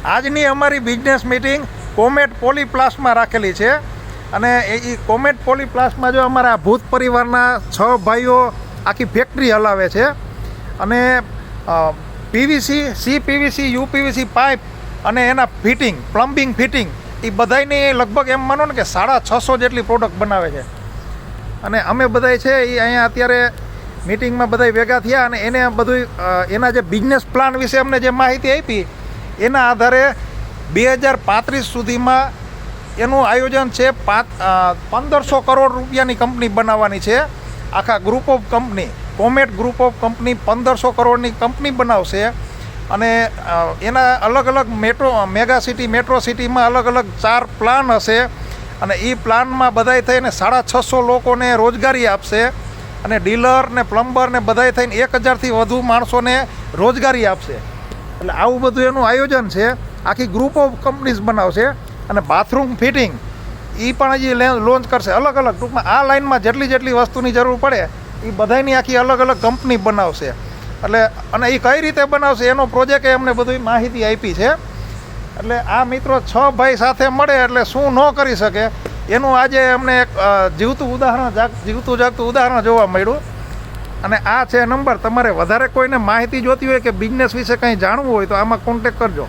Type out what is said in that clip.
આજની અમારી business meeting comet પોલીપ્લાસ્ટમાં રાખેલી છે અને એ કોમેટ પોલીપ્લાસ્ટમાં જો અમારા ભૂત પરિવારના 6 ભાઈઓ આખી ફેક્ટરી હલાવે છે અને પીવીસી CPVC UPVC પાઇપ અને એના ફિટિંગ પ્લમ્બિંગ ફિટિંગ એ બધાની લગભગ એમ માનો ને કે 650 જેટલી પ્રોડક્ટ બનાવે છે. અને અમે બધાય છે એ અહીંયા અત્યારે મિટિંગમાં બધા ભેગા થયા અને એને બધું એના જે બિઝનેસ પ્લાન વિશે અમને જે માહિતી આપી એના આધારે 2035 સુધીમાં એનું આયોજન છે 1500 કરોડ રૂપિયાની કંપની બનાવવાની છે. આખા group of company comet group of company 1500 કરોડની કંપની બનાવશે અને એના અલગ અલગ મેગા સિટી મેટ્રો સિટીમાં અલગ અલગ 4 પ્લાન હશે અને એ પ્લાનમાં બધાય થઈને 650 લોકોને રોજગારી આપશે અને ડીલર ને પ્લમ્બર ને બધાય થઈને 1000થી વધુ માણસોને રોજગારી આપશે. એટલે આવું બધું એનું આયોજન છે. આખી ગ્રુપ ઓફ કંપનીઝ બનાવશે અને બાથરૂમ ફિટિંગ એ પણ હજી લોન્ચ કરશે અલગ અલગ. ટૂંકમાં આ લાઇનમાં જેટલી વસ્તુની જરૂર પડે એ બધાની આખી અલગ અલગ કંપની બનાવશે. એટલે અને એ કઈ રીતે બનાવશે એનો પ્રોજેક્ટ અમને બધી માહિતી આપી છે. એટલે આ મિત્રો 6 ભાઈ સાથે મળે એટલે શું ન કરી શકે એનું આજે અમને એક જીવતું જાગતું ઉદાહરણ જોવા મળ્યું. અને આ છે નંબર. તમારે વધારે કોઈને માહિતી જોતી હોય કે બિઝનેસ વિશે કંઈ જાણવું હોય તો આમાં કોન્ટેક્ટ કરજો.